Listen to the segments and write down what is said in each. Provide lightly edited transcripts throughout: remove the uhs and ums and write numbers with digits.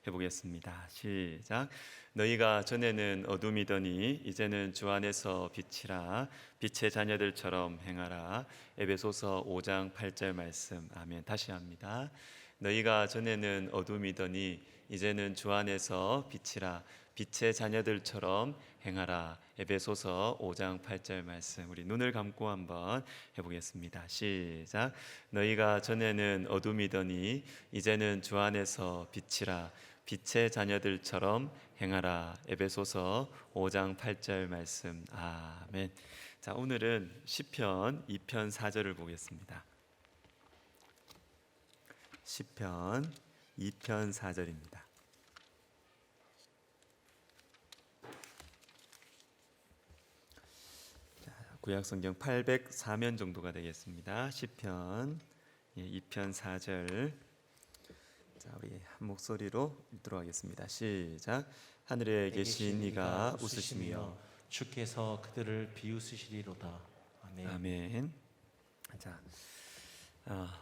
해보겠습니다. 시작. 너희가 전에는 어둠이더니 이제는 주 안에서 빛이라. 빛의 자녀들처럼 행하라. 에베소서 5장 8절 말씀. 아멘. 다시 합니다. 너희가 전에는 어둠이더니 이제는 주 안에서 빛이라. 빛의 자녀들처럼 행하라. 에베소서 5장 8절 말씀. 우리 눈을 감고 한번 해보겠습니다. 시작. 너희가 전에는 어둠이더니 이제는 주 안에서 빛이라. 빛의 자녀들처럼 행하라. 에베소서 5장 8절 말씀. 아멘. 자, 오늘은 시편 2편 4절을 보겠습니다. 시편 2편 4절입니다. 구약성경 804면 정도가 되겠습니다. 시편 2편 4절. 자, 우리 한 목소리로 읽도록 하겠습니다. 시작. 하늘에 계신 이가 웃으시며 주께서 그들을 비웃으시리로다. 아멘. 아멘. 자,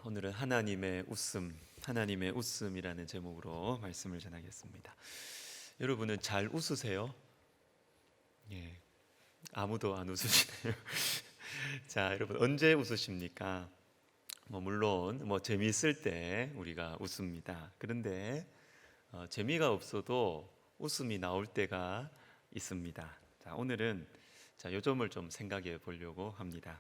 오늘은 하나님의 웃음이라는 제목으로 말씀을 전하겠습니다. 여러분은 잘 웃으세요? 예. 아무도 안 웃으시네요. 자, 여러분 언제 웃으십니까? 물론 재미있을 때 우리가 웃습니다. 그런데 재미가 없어도 웃음이 나올 때가 있습니다. 자, 오늘은 요 점을 좀 생각해 보려고 합니다.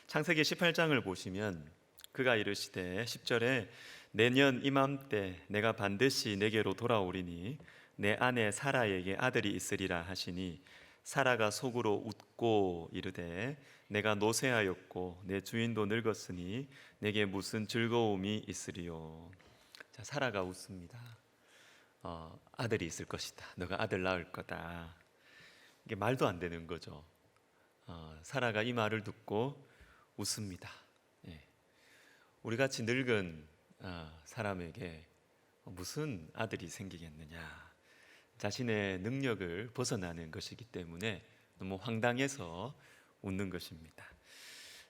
창세기 18장을 보시면 그가 이르시되 10절에 내년 이맘때 내가 반드시 내게로 돌아오리니 내 아내 사라에게 아들이 있으리라 하시니 사라가 속으로 웃고 이르되 내가 노쇠하였고 내 주인도 늙었으니 내게 무슨 즐거움이 있으리요. 자, 사라가 웃습니다. 아들이 있을 것이다. 너가 아들 낳을 거다. 이게 말도 안 되는 거죠. 사라가 이 말을 듣고 웃습니다. 예. 우리같이 늙은 사람에게 무슨 아들이 생기겠느냐. 자신의 능력을 벗어나는 것이기 때문에 너무 황당해서 웃는 것입니다.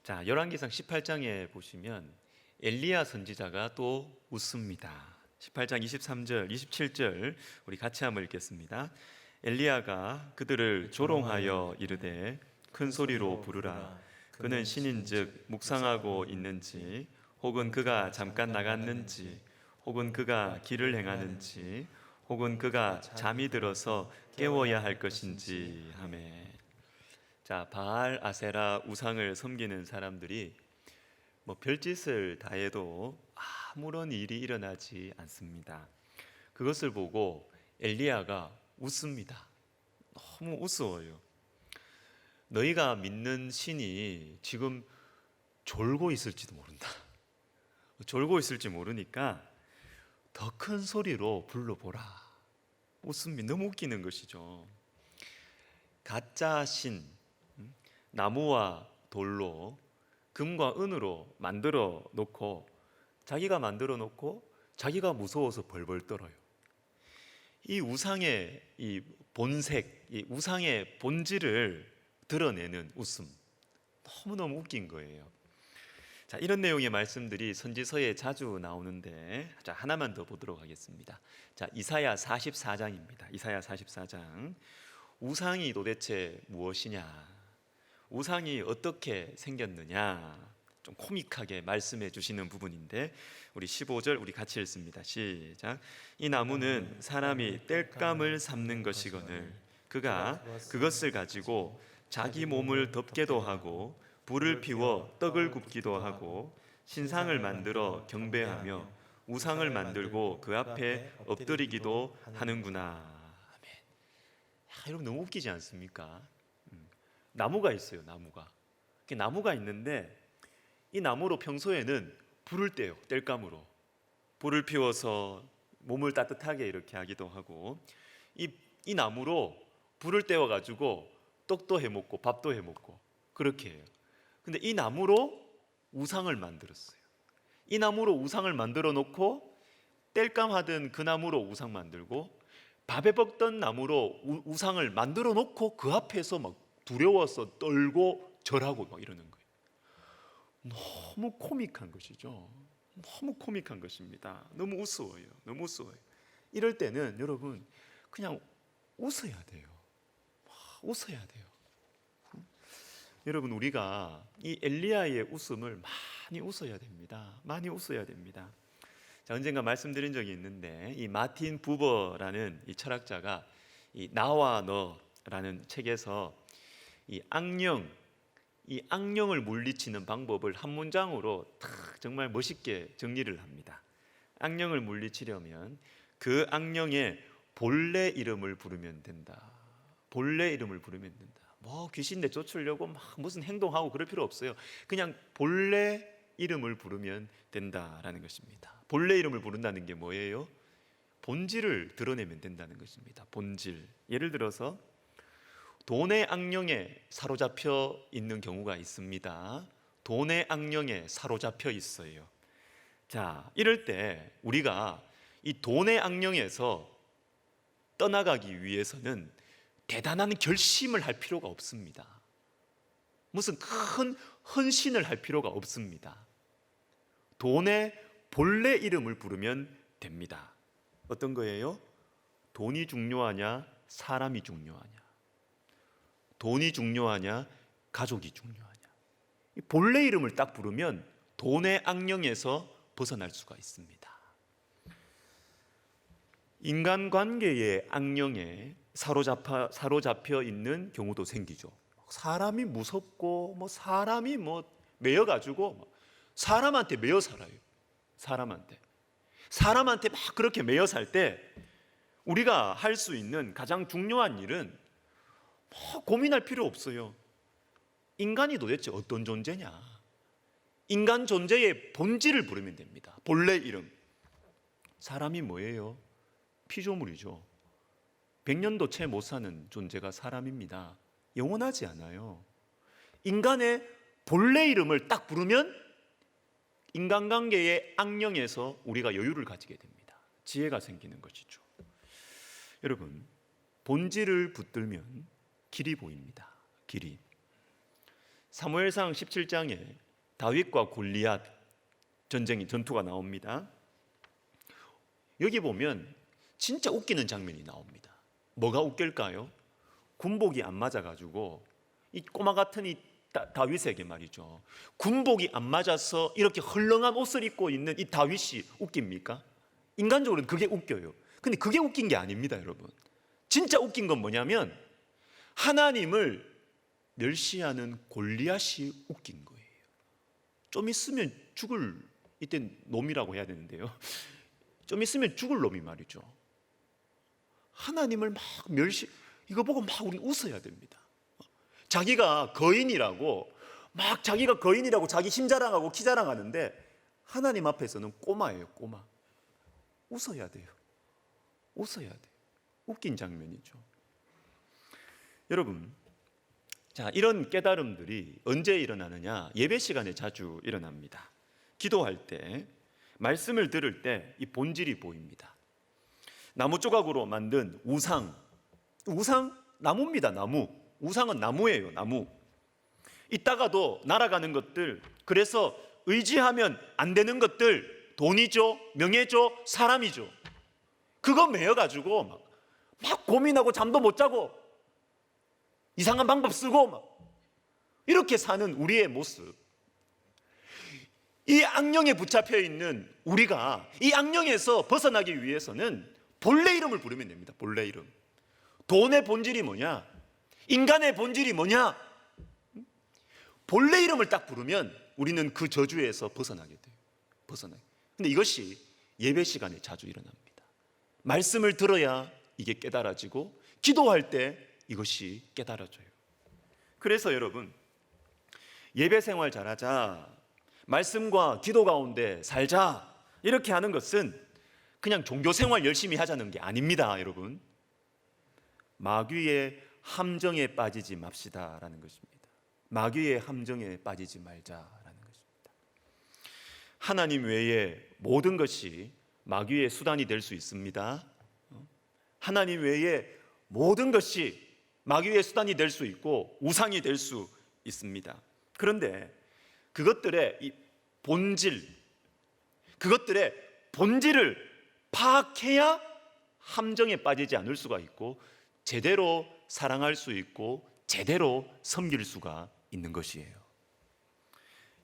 자, 열왕기상 18장에 보시면 엘리야 선지자가 또 웃습니다. 18장 23절, 27절 우리 같이 한번 읽겠습니다. 엘리야가 그들을 조롱하여 이르되 큰 소리로 부르라. 그는 신인즉 묵상하고 있는지, 혹은 그가 잠깐 나갔는지, 혹은 그가 길을 행하는지, 혹은 그가 잠이 들어서 깨워야 할 것인지 하매. 자, 바알, 아세라 우상을 섬기는 사람들이 별짓을 다 해도 아무런 일이 일어나지 않습니다. 그것을 보고 엘리야가 웃습니다. 너무 우스워요. 너희가 믿는 신이 지금 졸고 있을지도 모른다. 졸고 있을지 모르니까 더 큰 소리로 불러보라. 웃음이 너무 웃기는 것이죠. 가짜 신, 나무와 돌로 금과 은으로 만들어 놓고 자기가 만들어 놓고 자기가 무서워서 벌벌 떨어요. 이 우상의 이 본색, 이 우상의 본질을 드러내는 웃음, 너무너무 웃긴 거예요. 자, 이런 내용의 말씀들이 선지서에 자주 나오는데, 자, 하나만 더 보도록 하겠습니다. 자, 이사야 44장입니다. 이사야 44장. 우상이 도대체 무엇이냐? 우상이 어떻게 생겼느냐? 좀 코믹하게 말씀해 주시는 부분인데, 우리 15절 우리 같이 읽습니다. 시작. 이 나무는 사람이 땔감을 삼는 것이거늘 그가 그것을 가지고 자기 몸을 덮게도 하고 불을 피워 떡을 굽기도 하고 신상을 만들어 경배하며 우상을 만들고 그 앞에 엎드리기도 하는구나. 아멘. 여러분 너무 웃기지 않습니까? 나무가 있어요. 나무가 있는데 이 나무로 평소에는 불을 떼요. 땔감으로 불을 피워서 몸을 따뜻하게 이렇게 하기도 하고, 이 나무로 불을 떼워 가지고 떡도 해 먹고 밥도 해 먹고 그렇게 해요. 근데 이 나무로 우상을 만들었어요. 이 나무로 우상을 만들어 놓고 땔감 하던 그 나무로 우상 만들고 밥에 볶던 나무로 우상을 만들어 놓고 그 앞에서 막 두려워서 떨고 절하고 막 이러는 거예요. 너무 코믹한 것이죠. 너무 코믹한 것입니다. 너무 우스워요. 이럴 때는 여러분 그냥 웃어야 돼요. 웃어야 돼요. 여러분, 우리가 이 엘리야의 웃음을 많이 웃어야 됩니다. 많이 웃어야 됩니다. 자, 언젠가 말씀드린 적이 있는데 이 마틴 부버라는 이 철학자가 이 나와 너라는 책에서 이 악령을 물리치는 방법을 한 문장으로 탁 정말 멋있게 정리를 합니다. 악령을 물리치려면 그 악령의 본래 이름을 부르면 된다. 본래 이름을 부르면 된다. 뭐 귀신 내쫓으려고 막 무슨 행동하고 그럴 필요 없어요. 그냥 본래 이름을 부르면 된다라는 것입니다. 본래 이름을 부른다는 게 뭐예요? 본질을 드러내면 된다는 것입니다. 본질. 예를 들어서 돈의 악령에 사로잡혀 있는 경우가 있습니다. 돈의 악령에 사로잡혀 있어요. 자, 이럴 때 우리가 이 돈의 악령에서 떠나가기 위해서는 대단한 결심을 할 필요가 없습니다. 무슨 큰 헌신을 할 필요가 없습니다. 돈의 본래 이름을 부르면 됩니다. 어떤 거예요? 돈이 중요하냐? 사람이 중요하냐? 돈이 중요하냐? 가족이 중요하냐? 이 본래 이름을 딱 부르면 돈의 악령에서 벗어날 수가 있습니다. 인간관계의 악령에 사로잡혀 있는 경우도 생기죠. 사람이 무섭고 사람이 매여가지고 사람한테 매여 살아요. 사람한테 막 그렇게 매여 살 때 우리가 할 수 있는 가장 중요한 일은 고민할 필요 없어요. 인간이 도대체 어떤 존재냐? 인간 존재의 본질을 부르면 됩니다. 본래 이름. 사람이 뭐예요? 피조물이죠. 100년도 채 못 사는 존재가 사람입니다. 영원하지 않아요. 인간의 본래 이름을 딱 부르면 인간관계의 악령에서 우리가 여유를 가지게 됩니다. 지혜가 생기는 것이죠. 여러분, 본질을 붙들면 길이 보입니다. 길이. 사무엘상 17장에 다윗과 골리앗 전투가 나옵니다. 여기 보면 진짜 웃기는 장면이 나옵니다. 뭐가 웃길까요? 군복이 안 맞아가지고 이 꼬마 같은 이 다윗에게 말이죠. 군복이 안 맞아서 이렇게 헐렁한 옷을 입고 있는 이 다윗이 웃깁니까? 인간적으로는 그게 웃겨요. 근데 그게 웃긴 게 아닙니다, 여러분. 진짜 웃긴 건 뭐냐면 하나님을 멸시하는 골리앗이 웃긴 거예요. 좀 있으면 죽을, 이때 놈이라고 해야 되는데요. 좀 있으면 죽을 놈이 말이죠. 하나님을 막 이거 보고 막 우리는 웃어야 됩니다. 자기가 거인이라고 자기 힘 자랑하고 키 자랑하는데 하나님 앞에서는 꼬마예요, 꼬마. 웃어야 돼요. 웃긴 장면이죠. 여러분, 자, 이런 깨달음들이 언제 일어나느냐? 예배 시간에 자주 일어납니다. 기도할 때, 말씀을 들을 때 이 본질이 보입니다. 나무 조각으로 만든 우상, 나무입니다. 나무. 우상은 나무예요. 나무. 이따가도 날아가는 것들, 그래서 의지하면 안 되는 것들, 돈이죠, 명예죠, 사람이죠. 그거 매여가지고 막 고민하고 잠도 못 자고 이상한 방법 쓰고 이렇게 사는 우리의 모습. 이 악령에 붙잡혀 있는 우리가 이 악령에서 벗어나기 위해서는 본래 이름을 부르면 됩니다. 본래 이름. 돈의 본질이 뭐냐? 인간의 본질이 뭐냐? 본래 이름을 딱 부르면 우리는 그 저주에서 벗어나게 돼요. 근데 이것이 예배 시간에 자주 일어납니다. 말씀을 들어야 이게 깨달아지고 기도할 때 이것이 깨달아져요. 그래서 여러분, 예배 생활 잘하자, 말씀과 기도 가운데 살자, 이렇게 하는 것은 그냥 종교 생활 열심히 하자는 게 아닙니다, 여러분. 마귀의 함정에 빠지지 맙시다라는 것입니다. 마귀의 함정에 빠지지 말자라는 것입니다. 하나님 외에 모든 것이 마귀의 수단이 될 수 있습니다. 하나님 외에 모든 것이 마귀의 수단이 될 수 있고 우상이 될 수 있습니다. 그런데 그것들의 이 본질을 파악해야 함정에 빠지지 않을 수가 있고 제대로 사랑할 수 있고 제대로 섬길 수가 있는 것이에요.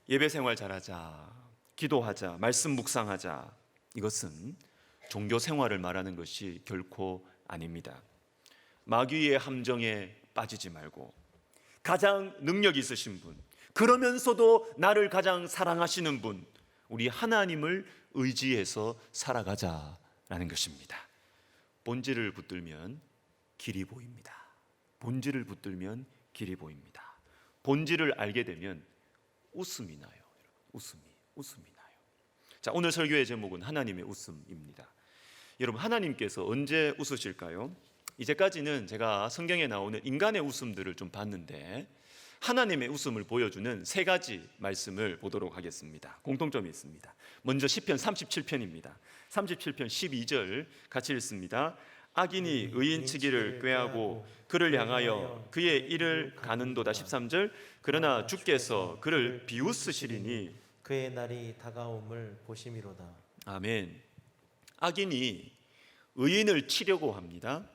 예배 생활 잘하자, 기도하자, 말씀 묵상하자, 이것은 종교 생활을 말하는 것이 결코 아닙니다. 마귀의 함정에 빠지지 말고 가장 능력 있으신 분, 그러면서도 나를 가장 사랑하시는 분, 우리 하나님을 의지해서 살아가자라는 것입니다. 본질을 붙들면 길이 보입니다. 본질을 붙들면 길이 보입니다. 본질을 알게 되면 웃음이 나요. 웃음이 나요. 자, 오늘 설교의 제목은 하나님의 웃음입니다. 여러분, 하나님께서 언제 웃으실까요? 이제까지는 제가 성경에 나오는 인간의 웃음들을 좀 봤는데 하나님의 웃음을 보여주는 세 가지 말씀을 보도록 하겠습니다. 공통점이 있습니다. 먼저 시편 37편입니다. 37편 12절 같이 읽습니다. 악인이 의인치기를 꾀하고 그를 향하여 그의 일을 가는도다. 13절 그러나 주께서 그를 비웃으시리니 그의 날이 다가옴을 보심이로다. 아멘. 악인이 의인을 치려고 합니다.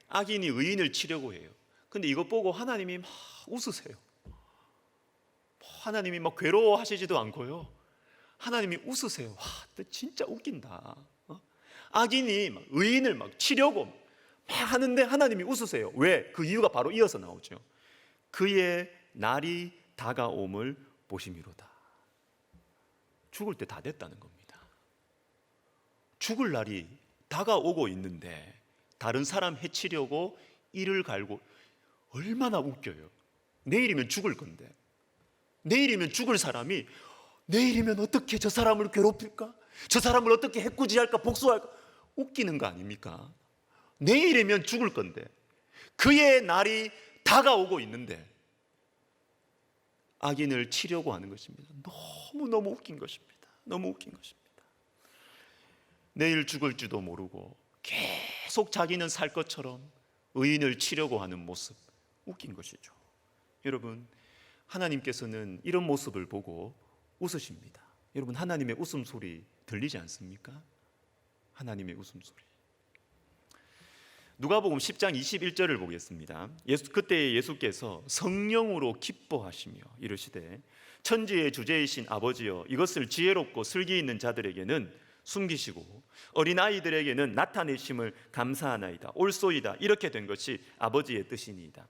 악인이 의인을 치려고 해요. 근데 이거 보고 하나님이 막 웃으세요. 하나님이 막 괴로워하시지도 않고요. 하나님이 웃으세요. 와, 너 진짜 웃긴다. 악인이 막 의인을 막 치려고 막 하는데 하나님이 웃으세요. 왜? 그 이유가 바로 이어서 나오죠. 그의 날이 다가옴을 보심이로다. 죽을 때 다 됐다는 겁니다. 죽을 날이 다가오고 있는데 다른 사람 해치려고 이를 갈고, 얼마나 웃겨요. 내일이면 죽을 건데, 내일이면 죽을 사람이 내일이면 어떻게 저 사람을 괴롭힐까? 저 사람을 어떻게 해코지할까? 복수할까? 웃기는 거 아닙니까? 내일이면 죽을 건데 그의 날이 다가오고 있는데 악인을 치려고 하는 것입니다. 너무너무 웃긴 것입니다. 너무 웃긴 것입니다. 내일 죽을지도 모르고 계속 자기는 살 것처럼 의인을 치려고 하는 모습, 웃긴 것이죠. 여러분, 하나님께서는 이런 모습을 보고 웃으십니다. 여러분, 하나님의 웃음소리 들리지 않습니까? 하나님의 웃음소리. 누가복음 10장 21절을 보겠습니다. 그때 예수께서 성령으로 기뻐하시며 이르시되 천지의 주제이신 아버지여, 이것을 지혜롭고 슬기 있는 자들에게는 숨기시고 어린아이들에게는 나타내심을 감사하나이다. 옳소이다. 이렇게 된 것이 아버지의 뜻이니이다.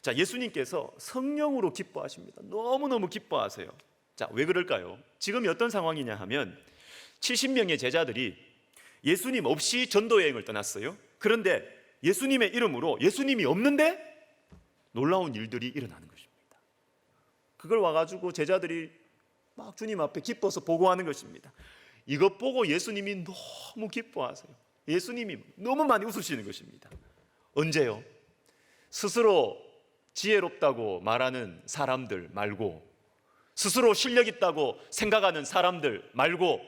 자, 예수님께서 성령으로 기뻐하십니다. 너무너무 기뻐하세요. 자, 왜 그럴까요? 지금이 어떤 상황이냐 하면 70명의 제자들이 예수님 없이 전도여행을 떠났어요. 그런데 예수님의 이름으로 예수님이 없는데 놀라운 일들이 일어나는 것입니다. 그걸 와가지고 제자들이 막 주님 앞에 기뻐서 보고하는 것입니다. 이것 보고 예수님이 너무 기뻐하세요. 예수님이 너무 많이 웃으시는 것입니다. 언제요? 스스로 지혜롭다고 말하는 사람들 말고, 스스로 실력 있다고 생각하는 사람들 말고,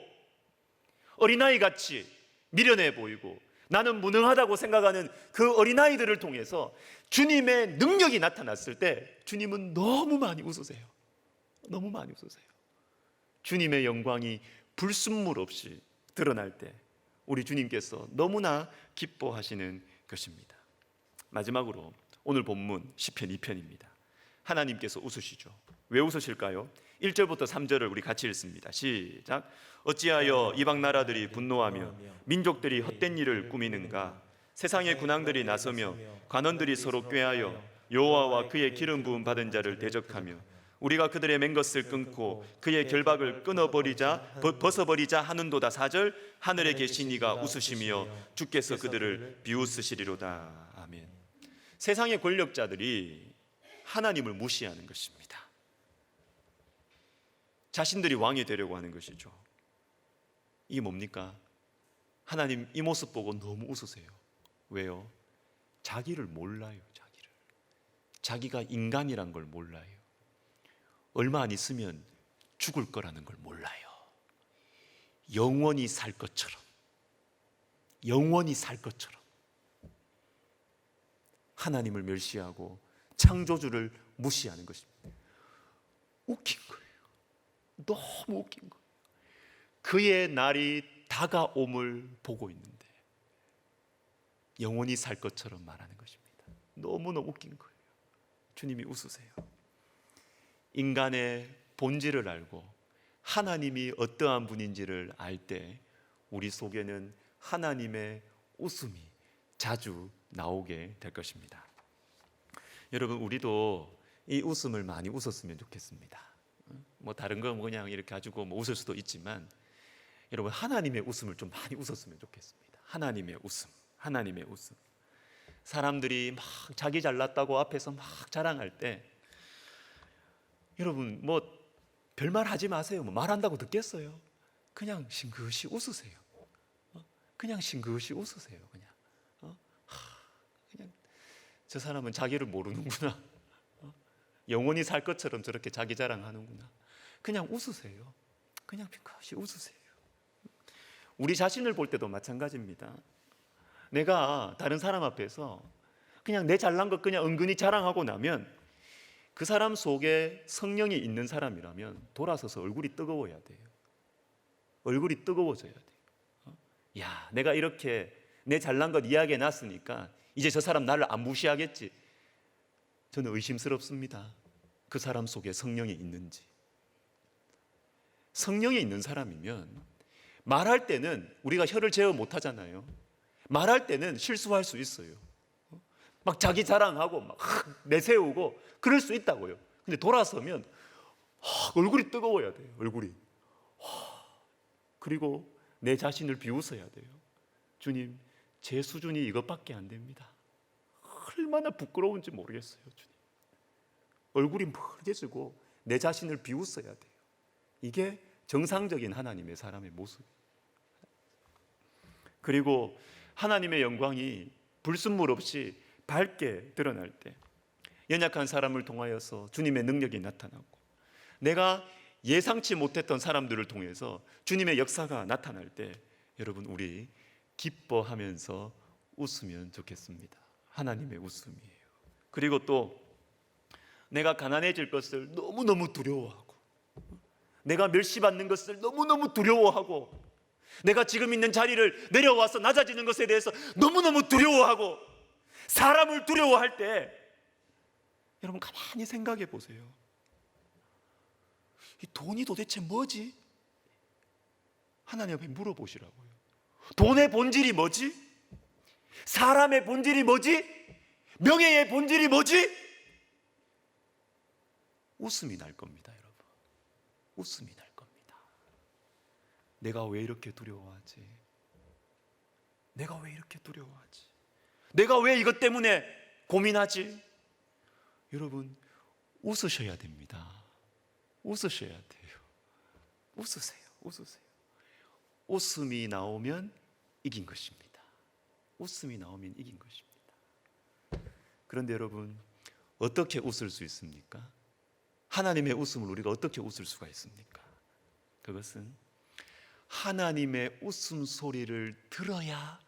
어린아이같이 미련해 보이고 나는 무능하다고 생각하는 그 어린아이들을 통해서 주님의 능력이 나타났을 때 주님은 너무 많이 웃으세요. 너무 많이 웃으세요. 주님의 영광이 불순물 없이 드러날 때 우리 주님께서 너무나 기뻐하시는 것입니다. 마지막으로 오늘 본문 시편 2편입니다. 하나님께서 웃으시죠. 왜 웃으실까요? 1절부터 3절을 우리 같이 읽습니다. 시작. 어찌하여 이방 나라들이 분노하며 민족들이 헛된 일을 꾸미는가? 세상의 군왕들이 나서며 관원들이 서로 꾀하여 여호와와 그의 기름 부음 받은 자를 대적하며 우리가 그들의 맹것을 끊고 그의 결박을 끊어버리자 벗어버리자 하는도다. 4절. 하늘에 계신 이가 웃으시며 주께서 그들을 비웃으시리로다. 아멘. 세상의 권력자들이 하나님을 무시하는 것입니다. 자신들이 왕이 되려고 하는 것이죠. 이게 뭡니까? 하나님 이 모습 보고 너무 웃으세요. 왜요? 자기를 몰라요. 자기가 인간이란 걸 몰라요. 얼마 안 있으면 죽을 거라는 걸 몰라요. 영원히 살 것처럼 하나님을 멸시하고 창조주를 무시하는 것입니다. 웃긴 거예요. 너무 웃긴 거예요. 그의 날이 다가옴을 보고 있는데 영원히 살 것처럼 말하는 것입니다. 너무너무 웃긴 거예요. 주님이 웃으세요. 인간의 본질을 알고 하나님이 어떠한 분인지를 알 때 우리 속에는 하나님의 웃음이 자주 나오게 될 것입니다. 여러분, 우리도 이 웃음을 많이 웃었으면 좋겠습니다. 뭐 다른 거 그냥 이렇게 가지고 뭐 웃을 수도 있지만 여러분, 하나님의 웃음을 좀 많이 웃었으면 좋겠습니다. 하나님의 웃음, 하나님의 웃음. 사람들이 막 자기 잘났다고 앞에서 막 자랑할 때 여러분 뭐 별말 하지 마세요. 뭐 말한다고 듣겠어요? 그냥 싱긋이 웃으세요. 그냥 싱긋이 웃으세요. 그냥 저 사람은 자기를 모르는구나. 영원히 살 것처럼 저렇게 자기 자랑하는구나. 그냥 웃으세요. 그냥 핑크시 웃으세요. 우리 자신을 볼 때도 마찬가지입니다. 내가 다른 사람 앞에서 그냥 내 잘난 것 그냥 은근히 자랑하고 나면 그 사람 속에 성령이 있는 사람이라면 돌아서서 얼굴이 뜨거워야 돼요. 얼굴이 뜨거워져야 돼요. 야, 내가 이렇게 내 잘난 것 이야기해 놨으니까 이제 저 사람 나를 안 무시하겠지. 저는 의심스럽습니다. 그 사람 속에 성령이 있는지. 성령이 있는 사람이면 말할 때는 우리가 혀를 제어 못하잖아요. 말할 때는 실수할 수 있어요. 막 자기 자랑하고 막 내세우고 그럴 수 있다고요. 근데 돌아서면 얼굴이 뜨거워야 돼요. 얼굴이. 그리고 내 자신을 비웃어야 돼요. 주님, 제 수준이 이것밖에 안 됩니다. 얼마나 부끄러운지 모르겠어요. 주님. 얼굴이 멀개지고 내 자신을 비웃어야 돼요. 이게 정상적인 하나님의 사람의 모습. 그리고 하나님의 영광이 불순물 없이 밝게 드러날 때 연약한 사람을 통하여서 주님의 능력이 나타나고 내가 예상치 못했던 사람들을 통해서 주님의 역사가 나타날 때 여러분, 우리 기뻐하면서 웃으면 좋겠습니다. 하나님의 웃음이에요. 그리고 또 내가 가난해질 것을 너무너무 두려워하고 내가 멸시받는 것을 너무너무 두려워하고 내가 지금 있는 자리를 내려와서 낮아지는 것에 대해서 너무너무 두려워하고 사람을 두려워할 때 여러분 가만히 생각해 보세요. 이 돈이 도대체 뭐지? 하나님 앞에 물어보시라고요. 돈의 본질이 뭐지? 사람의 본질이 뭐지? 명예의 본질이 뭐지? 웃음이 날 겁니다, 여러분. 웃음이 날 겁니다. 내가 왜 이렇게 두려워하지? 내가 왜 이렇게 두려워하지? 내가 왜 이것 때문에 고민하지? 여러분, 웃으셔야 됩니다. 웃으셔야 돼요. 웃으세요. 웃으세요. 웃음이 나오면 이긴 것입니다. 웃음이 나오면 이긴 것입니다. 그런데 여러분, 어떻게 웃을 수 있습니까? 하나님의 웃음을 우리가 어떻게 웃을 수가 있습니까? 그것은 하나님의 웃음소리를 들어야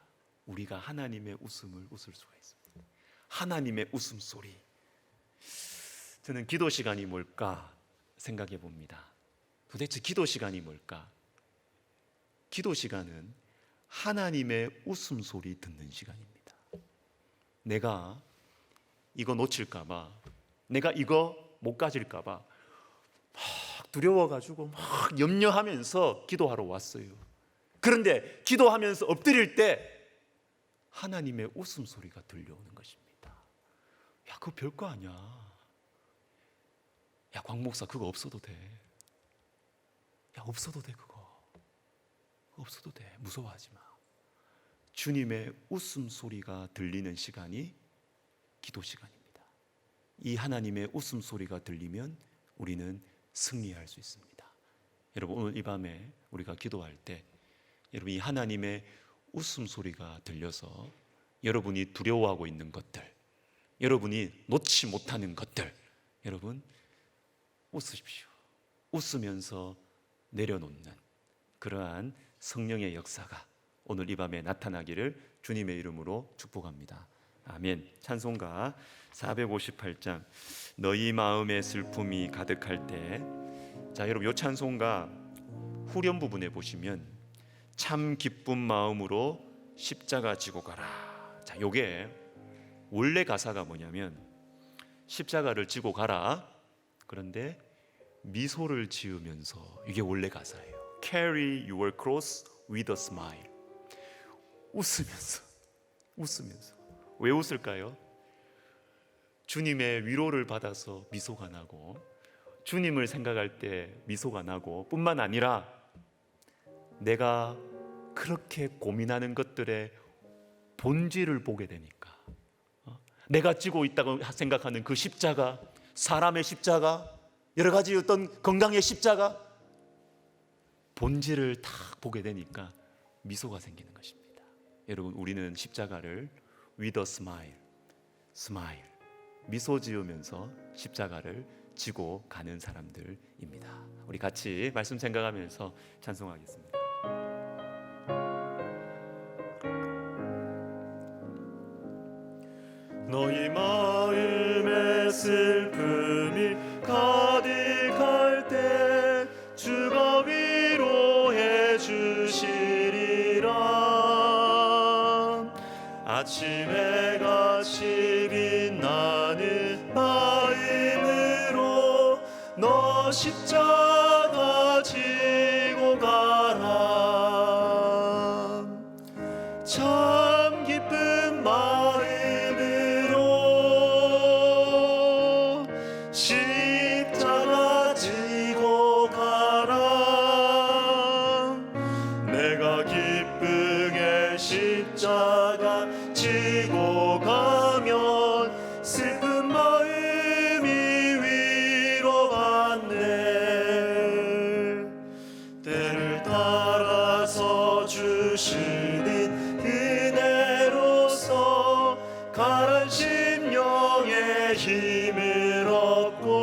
우리가 하나님의 웃음을 웃을 수가 있습니다. 하나님의 웃음소리. 저는 기도 시간이 뭘까 생각해 봅니다. 도대체 기도 시간이 뭘까? 기도 시간은 하나님의 웃음소리 듣는 시간입니다. 내가 이거 놓칠까 봐, 내가 이거 못 가질까 봐 막 두려워가지고 막 염려하면서 기도하러 왔어요. 그런데 기도하면서 엎드릴 때 하나님의 웃음소리가 들려오는 것입니다. 야, 그거 별거 아니야. 야, 광 목사 그거 없어도 돼. 야, 없어도 돼. 그거 없어도 돼. 무서워하지 마. 주님의 웃음소리가 들리는 시간이 기도 시간입니다. 이 하나님의 웃음소리가 들리면 우리는 승리할 수 있습니다. 여러분, 오늘 이 밤에 우리가 기도할 때 여러분, 이 하나님의 웃음소리가 들려서 여러분이 두려워하고 있는 것들, 여러분이 놓지 못하는 것들, 여러분 웃으십시오. 웃으면서 내려놓는 그러한 성령의 역사가 오늘 이 밤에 나타나기를 주님의 이름으로 축복합니다. 아멘. 찬송가 458장 너희 마음에 슬픔이 가득할 때, 자, 여러분 이 찬송가 후렴 부분에 보시면 참 기쁜 마음으로 십자가 지고 가라. 자, 자, 요게 원래 가사가 뭐냐면 십자가를 지고 가라. 그런데 미소를 지으면서, 이게 원래 가사예요. Carry your cross with a smile. 웃으면서. 왜 웃을까요? 주님의 위로를 받아서 미소가 나고, 주님을 생각할 때 미소가 나고, 뿐만 아니라 내가 그렇게 고민하는 것들의 본질을 보게 되니까, 내가 지고 있다고 생각하는 그 십자가, 사람의 십자가, 여러 가지 어떤 건강의 십자가, 본질을 딱 보게 되니까 미소가 생기는 것입니다. 여러분, 우리는 십자가를 with a smile, 미소 지으면서 십자가를 지고 가는 사람들입니다. 우리 같이 말씀 생각하면서 찬송하겠습니다. 너희 마음에 슬픔이 가득할 때 주가 위로해 주시리라. 아침에 같이 빛나는 마음으로 너 십자가 지고 가라. 참 기쁜 마음으로 십자가 지고 가라. 내가 기쁘게 십자가 지고 가면 슬픈 마음이 위로받네. 때를 따라서 주시는 은혜로서 가란 심령의 힘을 얻고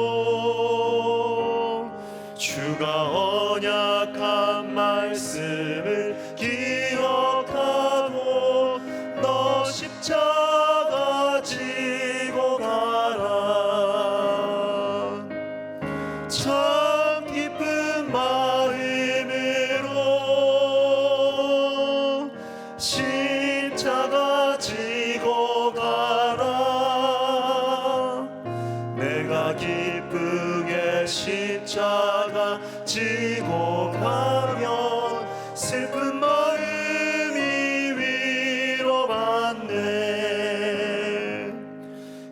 주가 언약한 말씀을 기억하고 너 십자가 지고 가라. 참 기쁜 마음으로 십자가 지고 가라. 내가 기쁘게 십자가 지고 가면 슬픈 마음이 위로받네.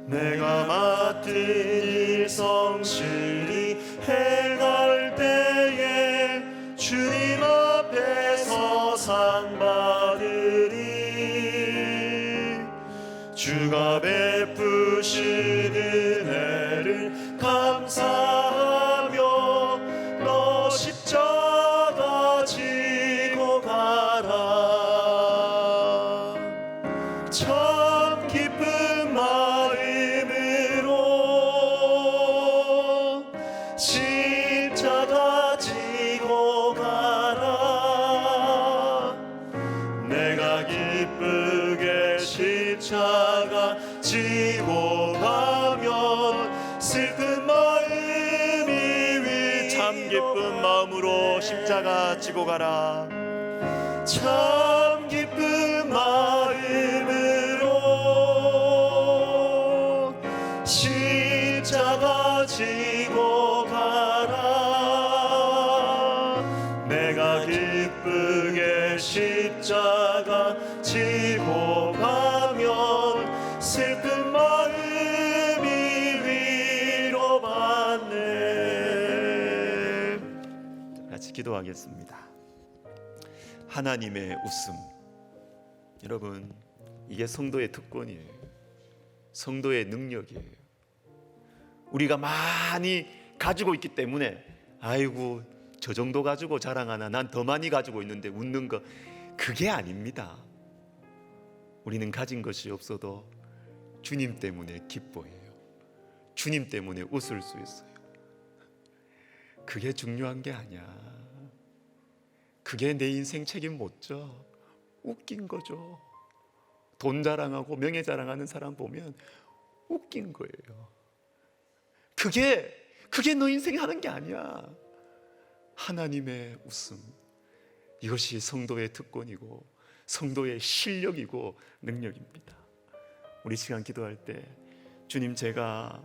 내가 맡은 일 성실히 행할 때에 주님 앞에서 상 받으리. 주가 베푸신 은혜를 감사하며 너 십자가 지고 가라. 참 기쁜 마음으로 십자가 지고 가라. 내가 기쁘게 십자가 지고 가면 슬픈 마음이 참 기쁜 마음으로 십자가 지고 가라. 참 기쁜 마음으로 십자가 지고 가라. 내가 기쁘게 십자가 지고 가면 슬픈 마음이 위로받네. 같이 기도하겠습니다. 하나님의 웃음. 여러분, 이게 성도의 특권이에요. 성도의 능력이에요. 우리가 많이 가지고 있기 때문에 아이고 저 정도 가지고 자랑하나, 난 더 많이 가지고 있는데 웃는 거, 그게 아닙니다. 우리는 가진 것이 없어도 주님 때문에 기뻐해요. 주님 때문에 웃을 수 있어요. 그게 중요한 게 아니야. 그게 내 인생 책임 못 져. 웃긴 거죠. 돈 자랑하고 명예 자랑하는 사람 보면 웃긴 거예요. 그게 너 인생 하는 게 아니야. 하나님의 웃음, 이것이 성도의 특권이고 성도의 실력이고 능력입니다. 우리 시간 기도할 때 주님, 제가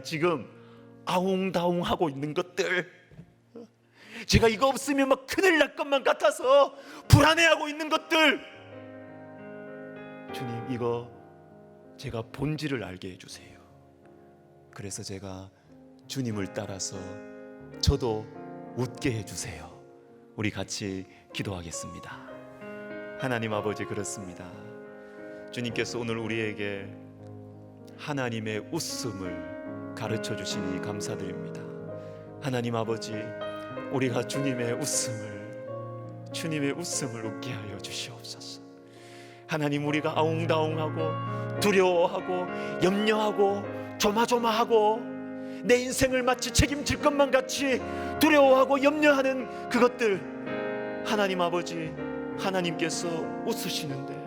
지금 아웅다웅하고 있는 것들, 제가 이거 없으면 막 큰일 날 것만 같아서 불안해하고 있는 것들, 주님, 이거 제가 본질을 알게 해주세요. 그래서 제가 주님을 따라서 저도 웃게 해주세요. 우리 같이 기도하겠습니다. 하나님 아버지, 그렇습니다. 주님께서 오늘 우리에게 하나님의 웃음을 가르쳐 주시니 감사드립니다. 하나님 아버지, 우리가 주님의 웃음을 웃게 하여 주시옵소서. 하나님, 우리가 아웅다웅하고 두려워하고 염려하고 조마조마하고 내 인생을 마치 책임질 것만 같이 두려워하고 염려하는 그것들, 하나님 아버지, 하나님께서 웃으시는데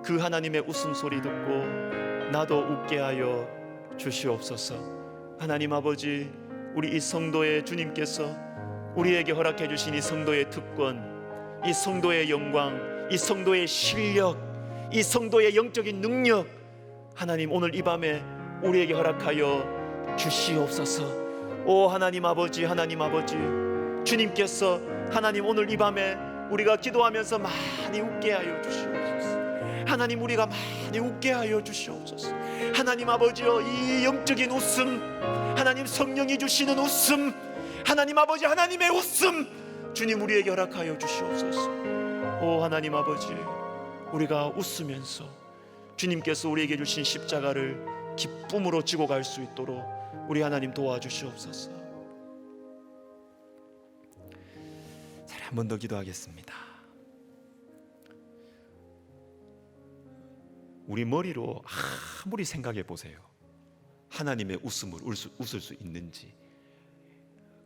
그 하나님의 웃음소리 듣고 나도 웃게 하여 주시옵소서. 하나님 아버지, 우리 이 성도의 주님께서 우리에게 허락해 주신 이 성도의 특권, 이 성도의 영광, 이 성도의 실력, 이 성도의 영적인 능력, 하나님 오늘 이 밤에 우리에게 허락하여 주시옵소서. 오 하나님 아버지, 하나님 아버지, 주님께서 하나님 오늘 이 밤에 우리가 기도하면서 많이 웃게 하여 주시옵소서. 하나님, 우리가 많이 웃게 하여 주시옵소서. 하나님 아버지여, 이 영적인 웃음, 하나님 성령이 주시는 웃음, 하나님 아버지, 하나님의 웃음, 주님 우리에게 허락하여 주시옵소서. 오 하나님 아버지, 우리가 웃으면서 주님께서 우리에게 주신 십자가를 기쁨으로 지고 갈 수 있도록 우리 하나님 도와주시옵소서. 한 번 더 기도하겠습니다. 우리 머리로 아무리 생각해 보세요. 하나님의 웃음을 웃을 수 있는지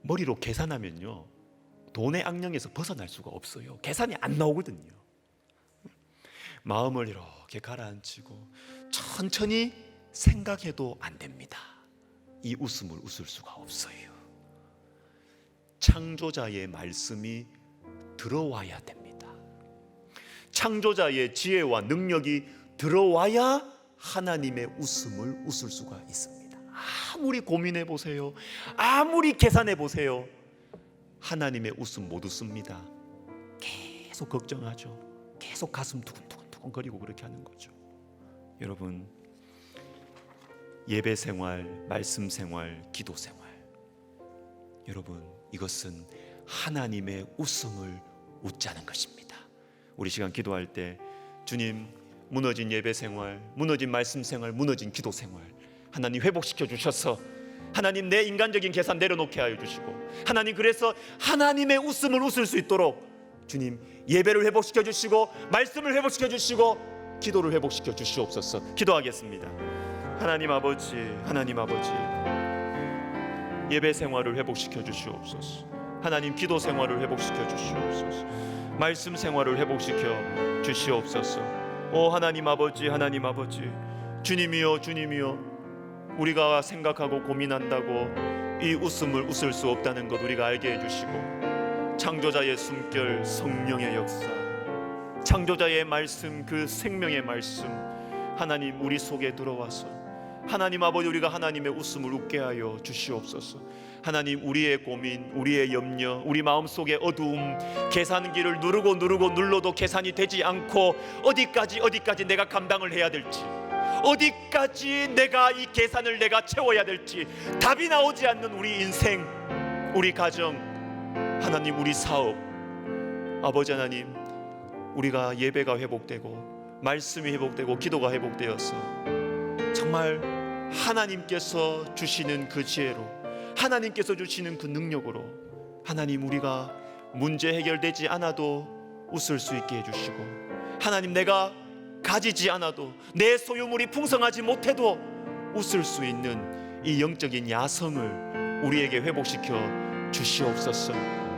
머리로 계산하면요, 돈의 악령에서 벗어날 수가 없어요. 계산이 안 나오거든요. 마음을 이렇게 가라앉히고 천천히 생각해도 안 됩니다. 이 웃음을 웃을 수가 없어요. 창조자의 말씀이 들어와야 됩니다. 창조자의 지혜와 능력이 들어와야 하나님의 웃음을 웃을 수가 있습니다. 아무리 고민해 보세요, 아무리 계산해 보세요, 하나님의 웃음 못 웃습니다. 계속 걱정하죠. 계속 가슴 두근두근 거리고 그렇게 하는 거죠. 여러분, 예배 생활, 말씀 생활, 기도 생활, 여러분, 이것은 하나님의 웃음을 웃자는 것입니다. 우리 시간 기도할 때 주님, 무너진 예배 생활, 무너진 말씀 생활, 무너진 기도 생활, 하나님 회복시켜 주셔서 하나님 내 인간적인 계산 내려놓게 하여 주시고, 하나님 그래서 하나님의 웃음을 웃을 수 있도록 주님 예배를 회복시켜 주시고, 말씀을 회복시켜 주시고, 기도를 회복시켜 주시옵소서. 기도하겠습니다. 하나님 아버지, 하나님 아버지, 예배 생활을 회복시켜 주시옵소서. 하나님 기도 생활을 회복시켜 주시옵소서. 말씀 생활을 회복시켜 주시옵소서. 오 하나님 아버지, 하나님 아버지, 주님이여, 주님이여, 우리가 생각하고 고민한다고 이 웃음을 웃을 수 없다는 것 우리가 알게 해주시고, 창조자의 숨결, 성령의 역사, 창조자의 말씀, 그 생명의 말씀, 하나님 우리 속에 들어와서 하나님 아버지, 우리가 하나님의 웃음을 웃게 하여 주시옵소서. 하나님, 우리의 고민, 우리의 염려, 우리 마음속의 어두움, 계산기를 누르고 눌러도 계산이 되지 않고 어디까지 내가 감당을 해야 될지, 어디까지 내가 이 계산을 내가 채워야 될지 답이 나오지 않는 우리 인생, 우리 가정, 하나님 우리 사업, 아버지 하나님, 우리가 예배가 회복되고 말씀이 회복되고 기도가 회복되어서 정말 하나님께서 주시는 그 지혜로, 하나님께서 주시는 그 능력으로 하나님 우리가 문제 해결되지 않아도 웃을 수 있게 해주시고, 하나님 내가 가지지 않아도, 내 소유물이 풍성하지 못해도 웃을 수 있는 이 영적인 야성을 우리에게 회복시켜 주시옵소서.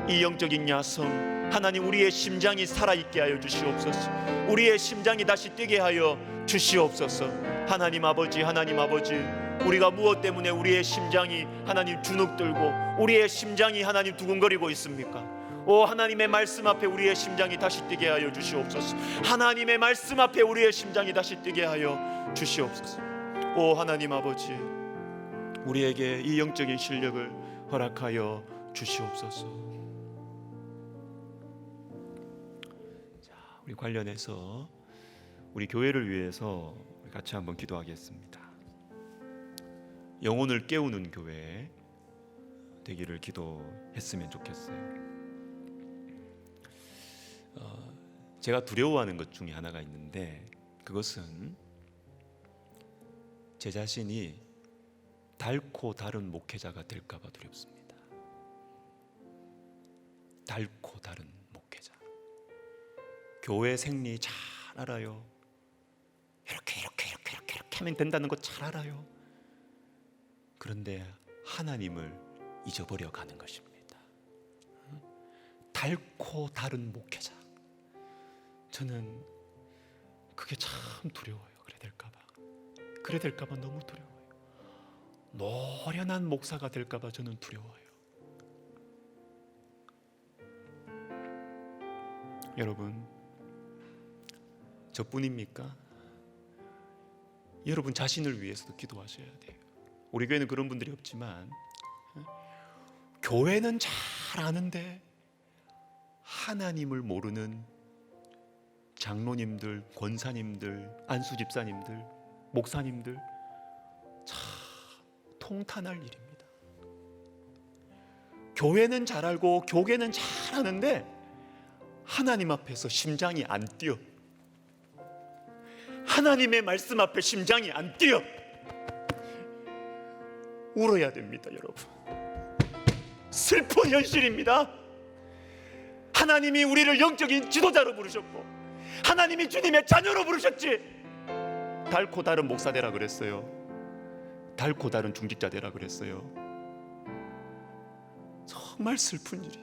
이 영적인 야성, 하나님 우리의 심장이 살아있게 하여 주시옵소서. 우리의 심장이 다시 뛰게 하여 주시옵소서. 하나님 아버지, 하나님 아버지, 우리가 무엇 때문에 우리의 심장이 하나님 주눅들고 우리의 심장이 하나님 두근거리고 있습니까? 오 하나님의 말씀 앞에 우리의 심장이 다시 뛰게 하여 주시옵소서. 하나님의 말씀 앞에 우리의 심장이 다시 뛰게 하여 주시옵소서. 오 하나님 아버지, 우리에게 이 영적인 실력을 허락하여 주시옵소서. 자, 우리 관련해서 우리 교회를 위해서 같이 한번 기도하겠습니다. 영혼을 깨우는 교회 되기를 기도했으면 좋겠어요. 제가 두려워하는 것 중에 하나가 있는데, 그것은 제 자신이 닳고 다른 목회자가 될까 봐 두렵습니다. 닳고 다른 목회자. 교회 생리 잘 알아요. 이렇게 하면 된다는 거 잘 알아요. 그런데 하나님을 잊어버려 가는 것입니다. 닳고 다른 목회자. 저는 그게 참 두려워요. 그래 될까 봐 너무 두려워요. 노련한 목사가 될까 봐 저는 두려워요. 여러분, 저뿐입니까? 여러분 자신을 위해서도 기도하셔야 돼요. 우리 교회는 그런 분들이 없지만 교회는 잘 아는데 하나님을 모르는 장로님들, 권사님들, 안수 집사님들, 목사님들 참 통탄할 일입니다. 교회는 잘 알고 교계는 잘 아는데 하나님 앞에서 심장이 안 뛰어. 하나님의 말씀 앞에 심장이 안 뛰어. 울어야 됩니다, 여러분. 슬픈 현실입니다. 하나님이 우리를 영적인 지도자로 부르셨고 하나님이 주님의 자녀로 부르셨지. 닳고 다른 목사 되라 그랬어요. 닳고 다른 중직자 되라 그랬어요. 정말 슬픈 일이.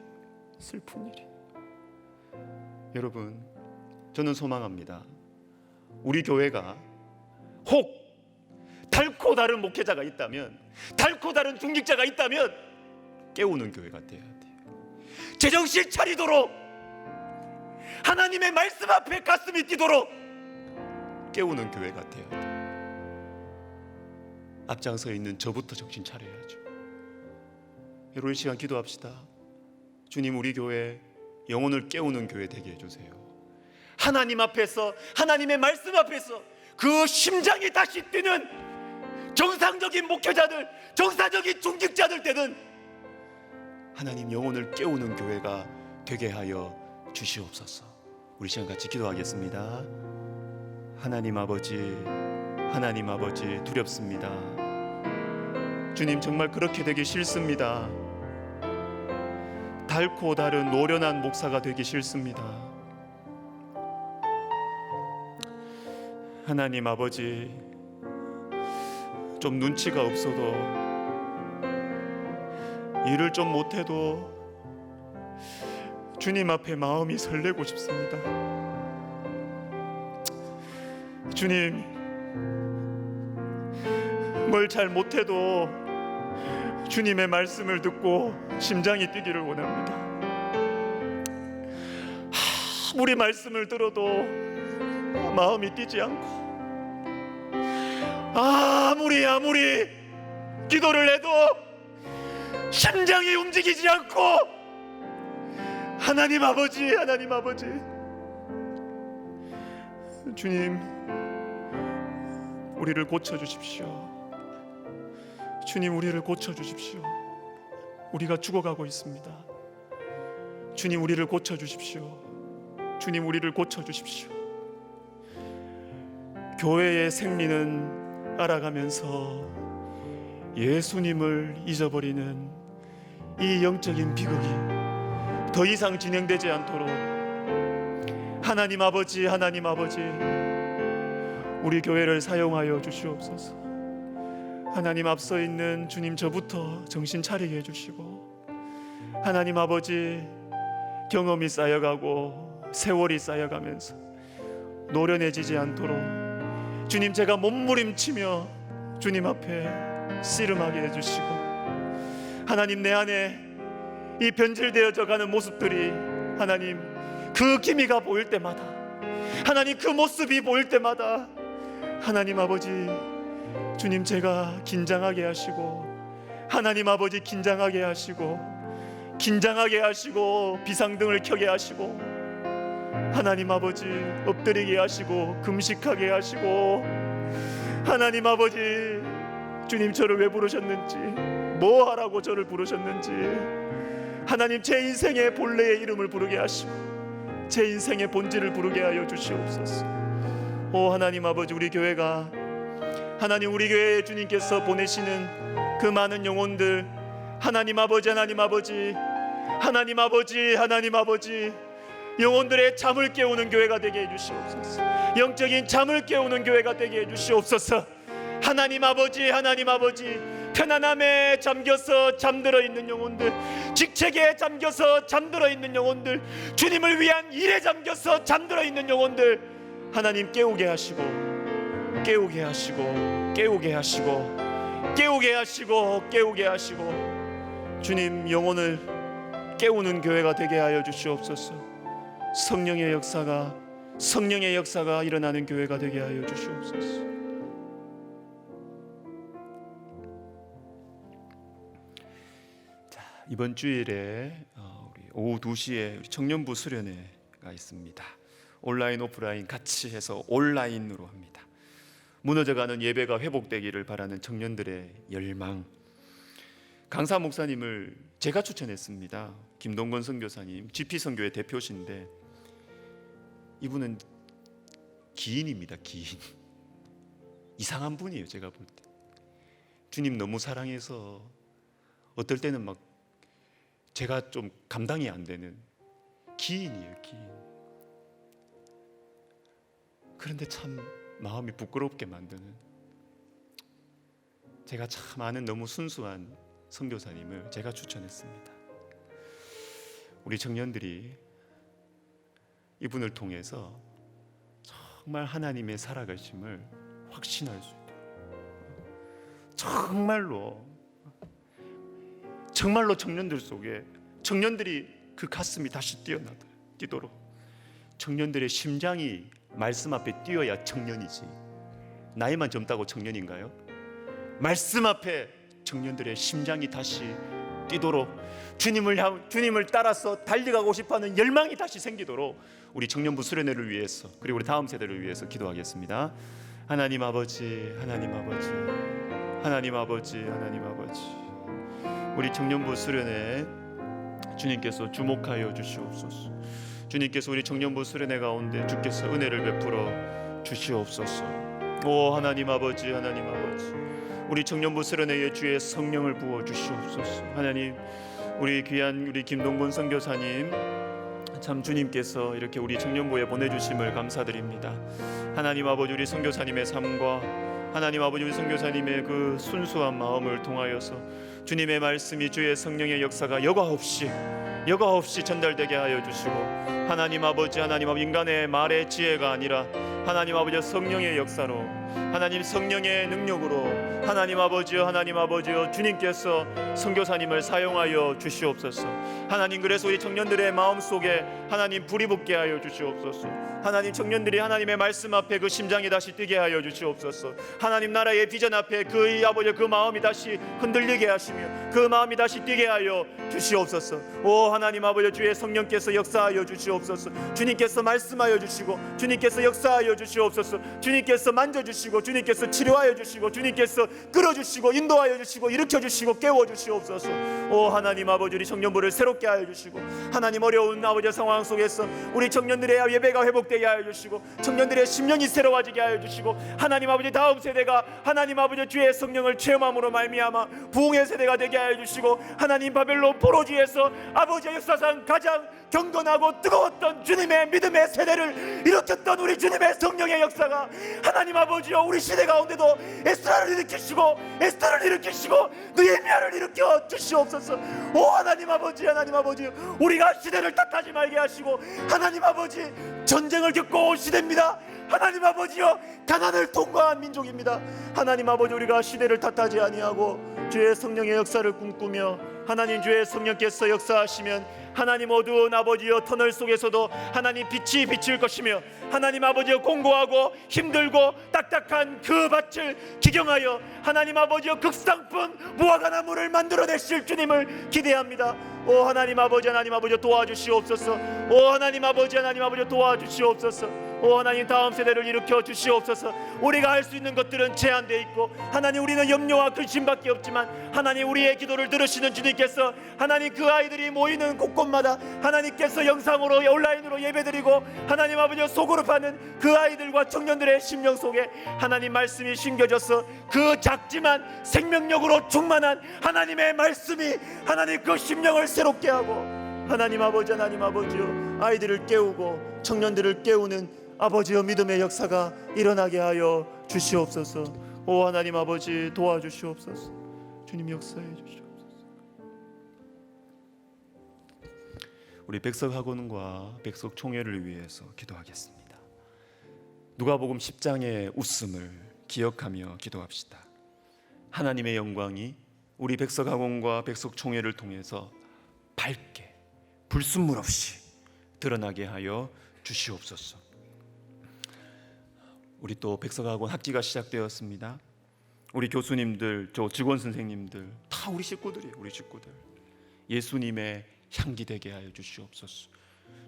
여러분, 저는 소망합니다. 우리 교회가 혹 닳고 다른 목회자가 있다면, 닳고 다른 중직자가 있다면 깨우는 교회가 돼야 돼요. 제정신 차리도록, 하나님의 말씀 앞에 가슴이 뛰도록 깨우는 교회가 돼야 돼요. 앞장서 있는 저부터 정신 차려야죠. 여러분, 이 시간 기도합시다. 주님, 우리 교회 영혼을 깨우는 교회 되게 해주세요. 하나님 앞에서, 하나님의 말씀 앞에서 그 심장이 다시 뛰는 정상적인 목회자들, 정상적인 중직자들 되는 하나님 영혼을 깨우는 교회가 되게 하여 주시옵소서. 우리 시간 같이 기도하겠습니다. 하나님 아버지, 하나님 아버지, 두렵습니다. 주님, 정말 그렇게 되기 싫습니다. 닳고 다른 노련한 목사가 되기 싫습니다. 하나님 아버지, 좀 눈치가 없어도, 일을 좀 못해도 주님 앞에 마음이 설레고 싶습니다. 주님, 뭘 잘 못해도 주님의 말씀을 듣고 심장이 뛰기를 원합니다. 아무리 말씀을 들어도 마음이 뛰지 않고, 아무리 기도를 해도 심장이 움직이지 않고, 하나님 아버지, 주님, 우리를 고쳐주십시오. 주님, 우리를 고쳐주십시오. 우리가 죽어가고 있습니다. 주님, 우리를 고쳐주십시오. 주님, 우리를 고쳐주십시오. 교회의 생리는 알아가면서 예수님을 잊어버리는 이 영적인 비극이 더 이상 진행되지 않도록 하나님 아버지, 우리 교회를 사용하여 주시옵소서. 하나님, 앞서 있는 주님, 저부터 정신 차리게 해주시고, 하나님 아버지, 경험이 쌓여가고 세월이 쌓여가면서 노련해지지 않도록 주님, 제가 몸부림치며 주님 앞에 씨름하게 해주시고, 하나님, 내 안에 이 변질되어져 가는 모습들이 하나님 그 기미가 보일 때마다, 하나님 그 모습이 보일 때마다 하나님 아버지 주님 제가 긴장하게 하시고, 하나님 아버지 긴장하게 하시고 비상등을 켜게 하시고, 하나님 아버지 엎드리게 하시고 금식하게 하시고, 하나님 아버지 주님 저를 왜 부르셨는지, 뭐 하라고 저를 부르셨는지 하나님 제 인생의 본래의 이름을 부르게 하시고 제 인생의 본질을 부르게 하여 주시옵소서. 오 하나님 아버지, 우리 교회가 하나님 우리 교회에 주님께서 보내시는 그 많은 영혼들, 하나님 아버지 영혼들의 잠을 깨우는 교회가 되게 해주시옵소서. 영적인 잠을 깨우는 교회가 되게 해주시옵소서. 하나님 아버지 편안함에 잠겨서 잠들어 있는 영혼들, 직책에 잠겨서 잠들어 있는 영혼들, 주님을 위한 일에 잠겨서 잠들어 있는 영혼들 하나님 깨우게 하시고 주님 영혼을 깨우는 교회가 되게 하여 주시옵소서. 성령의 역사가 일어나는 교회가 되게 하여 주시옵소서. 이번 주일에 우리 오후 2시에 우리 청년부 수련회가 있습니다. 온라인 오프라인 같이 해서 온라인으로 합니다. 무너져가는 예배가 회복되기를 바라는 청년들의 열망, 강사 목사님을 제가 추천했습니다. 김동건 선교사님, GP 선교의 대표신데 이분은 기인입니다. 기인. 이상한 분이에요. 제가 볼 때 주님 너무 사랑해서 어떨 때는 막 제가 좀 감당이 안 되는 기인이에요. 기인. 그런데 참 마음이 부끄럽게 만드는, 제가 참 아는 너무 순수한 선교사님을 제가 추천했습니다. 우리 청년들이 이분을 통해서 정말 하나님의 살아가심을 확신할 수 있도록, 정말로 청년들 속에 청년들이 그 가슴이 다시 뛰도록, 청년들의 심장이 말씀 앞에 뛰어야 청년이지. 나이만 젊다고 청년인가요? 말씀 앞에 청년들의 심장이 다시 뛰도록, 주님을 따라서 달려가고 싶어하는 열망이 다시 생기도록 우리 청년부 수련회를 위해서, 그리고 우리 다음 세대를 위해서 기도하겠습니다. 하나님 아버지, 우리 청년부 수련회 주님께서 주목하여 주시옵소서. 주님께서 우리 청년부 수련회 가운데 주께서 은혜를 베풀어 주시옵소서. 오 하나님 아버지, 우리 청년부 수련회에 주의 성령을 부어 주시옵소서. 하나님, 우리 귀한 우리 김동건 선교사님, 참 주님께서 이렇게 우리 청년부에 보내주심을 감사드립니다. 하나님 아버지, 우리 선교사님의 삶과 하나님 아버지 우리 선교사님의 그 순수한 마음을 통하여서 주님의 말씀이, 주의 성령의 역사가 여과 없이 전달되게 하여 주시고, 하나님 아버지 인간의 말의 지혜가 아니라 하나님 아버지 성령의 역사로, 하나님 성령의 능력으로 하나님 아버지여 주님께서 선교사님을 사용하여 주시옵소서. 하나님, 그래서 우리 청년들의 마음속에 하나님 불이 붙게 하여 주시옵소서. 하나님, 청년들이 하나님의 말씀 앞에 그 심장이 다시 뛰게 하여 주시옵소서. 하나님 나라의 비전 앞에 그 아버지 그 마음이 다시 흔들리게 하시며 그 마음이 다시 뛰게 하여 주시옵소서. 오 하나님 아버지, 주의 성령께서 역사하여 주시옵소서. 주님께서 말씀하여 주시고 주님께서 역사하여 주시옵소서. 주님께서 만져주시고 주님께서 치료하여 주시고 주님께서 끌어주시고 인도하여 주시고 일으켜주시고 깨워주시옵소서. 오 하나님 아버지, 우리 청년부를 새롭게 하여 주시고, 하나님 어려운 아버지 상황 속에서 우리 청년들의 예배가 회복되게 하여 주시고, 청년들의 심령이 새로워지게 하여 주시고, 하나님 아버지 다음 세대가 하나님 아버지 주의 성령을 체험함으로 말미암아 부흥의 세대가 되게 하여 주시고, 하나님 바벨론 포로지에서 아버지의 역사상 가장 경건하고 뜨거웠던 주님의 믿음의 세대를 일으켰던 우리 주님의 성령의 역사가 하나님 아버지여 우리 시대 가운데도 에스라를 일으키시고 에스더를 일으키시고 느헤미야를 일으켜 주시옵소서. 오 하나님 아버지, 하나님 아버지, 우리가 시대를 탓하지 말게 하시고, 하나님 아버지, 전쟁을 겪고 온 시대입니다. 하나님 아버지여, 가난을 통과한 민족입니다. 하나님 아버지, 우리가 시대를 탓하지 아니하고 주의 성령의 역사를 꿈꾸며 하나님 주의 성령께서 역사하시면 하나님 어두운 아버지여 터널 속에서도 하나님 빛이 비칠 것이며, 하나님 아버지여 공고하고 힘들고 딱딱한 그 밭을 기경하여 하나님 아버지여 극상품 무화과나무를 만들어내실 주님을 기대합니다. 오 하나님 아버지, 하나님 아버지 도와주시옵소서. 오 하나님 아버지, 하나님 아버지 도와주시옵소서. 오 하나님, 다음 세대를 일으켜 주시옵소서. 우리가 할 수 있는 것들은 제한되어 있고 하나님 우리는 염려와 근심밖에 없지만 하나님 우리의 기도를 들으시는 주님께서 하나님 그 아이들이 모이는 곳곳마다 하나님께서 영상으로 온라인으로 예배드리고 하나님 아버지 소그룹하는 그 아이들과 청년들의 심령 속에 하나님 말씀이 심겨져서 그 작지만 생명력으로 충만한 하나님의 말씀이 하나님 그 심령을 새롭게 하고 하나님 아버지, 하나님 아버지요 아이들을 깨우고 청년들을 깨우는 아버지여 믿음의 역사가 일어나게 하여 주시옵소서. 오 하나님 아버지 도와주시옵소서. 주님 역사해 주시옵소서. 우리 백석학원과 백석총회를 위해서 기도하겠습니다. 누가복음 10장의 웃음을 기억하며 기도합시다. 하나님의 영광이 우리 백석학원과 백석총회를 통해서 밝게 불순물 없이 드러나게 하여 주시옵소서. 우리 또 백석학원 학기가 시작되었습니다. 우리 교수님들, 저 직원 선생님들 다 우리 식구들이에요. 우리 식구들 예수님의 향기 되게 하여 주시옵소서.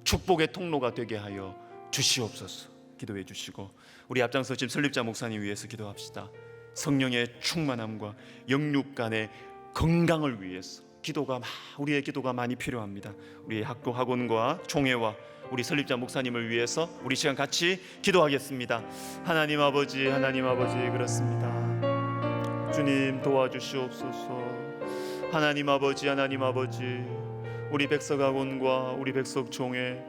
축복의 통로가 되게 하여 주시옵소서. 기도해 주시고 우리 앞장서 지금 설립자 목사님 위해서 기도합시다. 성령의 충만함과 영육 간의 건강을 위해서 우리의 기도가 많이 필요합니다. 우리 학교 학원과 총회와 우리 설립자 목사님을 위해서 우리 시간 같이 기도하겠습니다. 하나님 아버지, 하나님 아버지, 그렇습니다. 주님 도와주시옵소서. 하나님 아버지, 하나님 아버지, 우리 백석학원과 우리 백석총회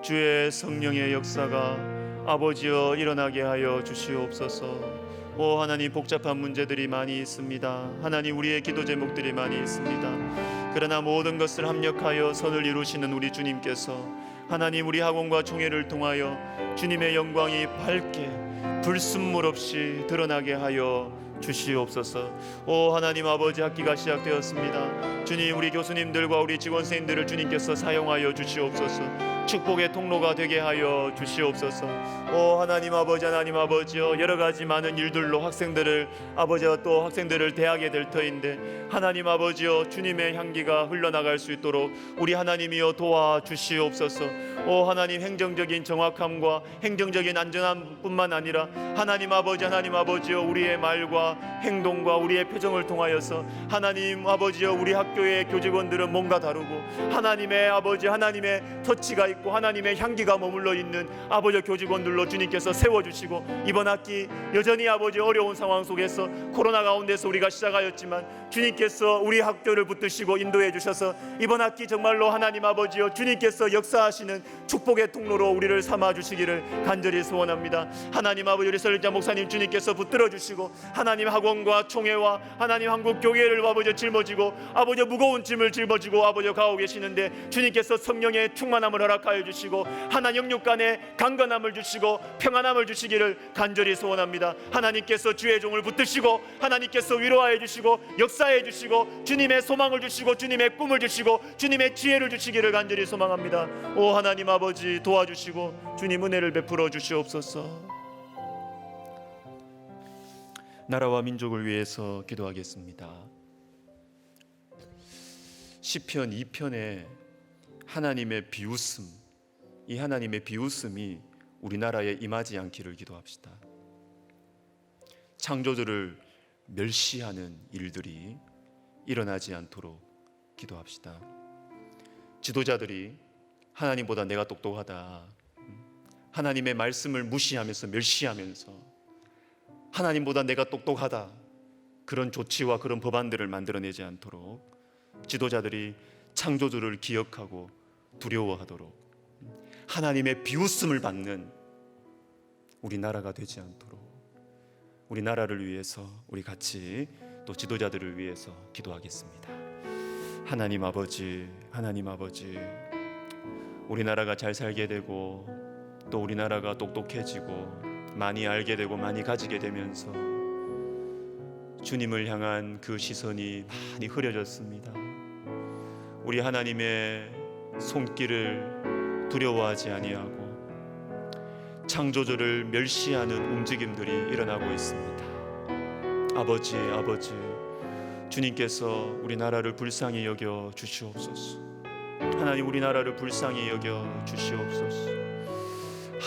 주의 성령의 역사가 아버지여 일어나게 하여 주시옵소서. 오 하나님, 복잡한 문제들이 많이 있습니다. 하나님, 우리의 기도 제목들이 많이 있습니다. 그러나 모든 것을 합력하여 선을 이루시는 우리 주님께서 하나님 우리 학원과 총회를 통하여 주님의 영광이 밝게 불순물 없이 드러나게 하여 주시옵소서. 오 하나님 아버지, 학기가 시작되었습니다. 주님, 우리 교수님들과 우리 직원생들을 주님께서 사용하여 주시옵소서. 축복의 통로가 되게 하여 주시옵소서. 오 하나님 아버지, 하나님 아버지여, 여러 가지 많은 일들로 학생들을 또 학생들을 대하게 될 터인데 하나님 아버지여, 주님의 향기가 흘러나갈 수 있도록 우리 하나님이여 도와주시옵소서. 오 하나님, 행정적인 정확함과 행정적인 안전함뿐만 아니라 하나님 아버지, 하나님 아버지여, 우리의 말과 행동과 우리의 표정을 통하여서 하나님 아버지여, 우리 학교의 교직원들은 뭔가 다르고 하나님의 아버지, 하나님의 터치가 있고 하나님의 향기가 머물러 있는 아버지 교직원들로 주님께서 세워주시고, 이번 학기 여전히 아버지 어려운 상황 속에서 코로나 가운데서 우리가 시작하였지만 주님께서 우리 학교를 붙드시고 인도해 주셔서 이번 학기 정말로 하나님 아버지여, 주님께서 역사하시는 축복의 통로로 우리를 삼아 주시기를 간절히 소원합니다. 하나님 아버지, 우리 설립자 목사님 주님께서 붙들어 주시고 하나님 학원과 총회와 하나님 한국 교회를 아버지 짊어지고 아버지 무거운 짐을 짊어지고 아버지 가고 계시는데 주님께서 성령의 충만함을 허락하여 주시고 하나님 영육 간의 강건함을 주시고 평안함을 주시기를 간절히 소원합니다. 하나님께서 주의 종을 붙드시고 하나님께서 위로하여 주시고 역사해 주시고 주님의 소망을 주시고 주님의 꿈을 주시고 주님의 지혜를 주시기를 간절히 소망합니다. 오 하나님 아버지, 도와주시고 주님 은혜를 베풀어 주시옵소서. 나라와 민족을 위해서 기도하겠습니다. 시편 2편에 하나님의 비웃음, 이 하나님의 비웃음이 우리나라에 임하지 않기를 기도합시다. 창조주를 멸시하는 일들이 일어나지 않도록 기도합시다. 지도자들이 하나님보다 내가 똑똑하다, 하나님의 말씀을 무시하면서 멸시하면서 하나님보다 내가 똑똑하다, 그런 조치와 그런 법안들을 만들어내지 않도록 지도자들이 창조주를 기억하고 두려워하도록 하나님의 비웃음을 받는 우리 나라가 되지 않도록 우리 나라를 위해서 우리 같이 또 지도자들을 위해서 기도하겠습니다. 하나님 아버지, 하나님 아버지, 우리나라가 잘 살게 되고 또 우리나라가 똑똑해지고 많이 알게 되고 많이 가지게 되면서 주님을 향한 그 시선이 많이 흐려졌습니다. 우리 하나님의 손길을 두려워하지 아니하고 창조주를 멸시하는 움직임들이 일어나고 있습니다. 아버지, 아버지, 주님께서 우리나라를 불쌍히 여겨 주시옵소서. 하나님, 우리나라를 불쌍히 여겨 주시옵소서.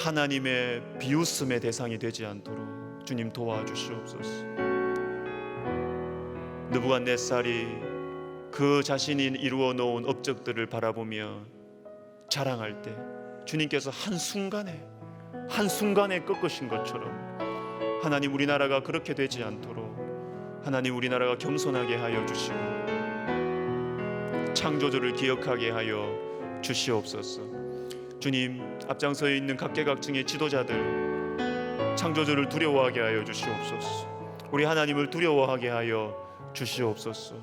하나님의 비웃음의 대상이 되지 않도록 주님 도와주시옵소서. 느부갓네살이 그 자신이 이루어 놓은 업적들을 바라보며 자랑할 때 주님께서 한순간에 꺾으신 것처럼 하나님, 우리나라가 그렇게 되지 않도록 하나님, 우리나라가 겸손하게 하여 주시고 창조주를 기억하게 하여 주시옵소서. 주님, 앞장서 있는 각계각층의 지도자들 창조주를 두려워하게 하여 주시옵소서. 우리 하나님을 두려워하게 하여 주시옵소서.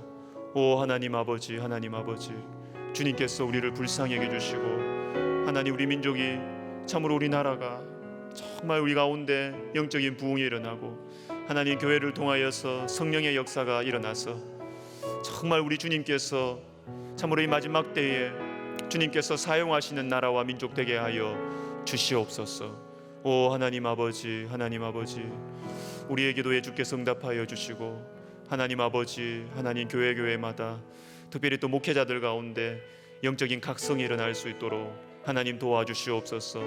오 하나님 아버지, 하나님 아버지, 주님께서 우리를 불쌍히 여겨주시고 하나님, 우리 민족이 참으로 우리나라가 정말 우리 가운데 영적인 부흥이 일어나고 하나님, 교회를 통하여서 성령의 역사가 일어나서 정말 우리 주님께서 참으로 이 마지막 때에 주님께서 사용하시는 나라와 민족 되게 하여 주시옵소서. 오 하나님 아버지, 하나님 아버지, 우리의 기도에 주께서 응답하여 주시고 하나님 아버지, 하나님, 교회마다 특별히 또 목회자들 가운데 영적인 각성이 일어날 수 있도록 하나님 도와주시옵소서.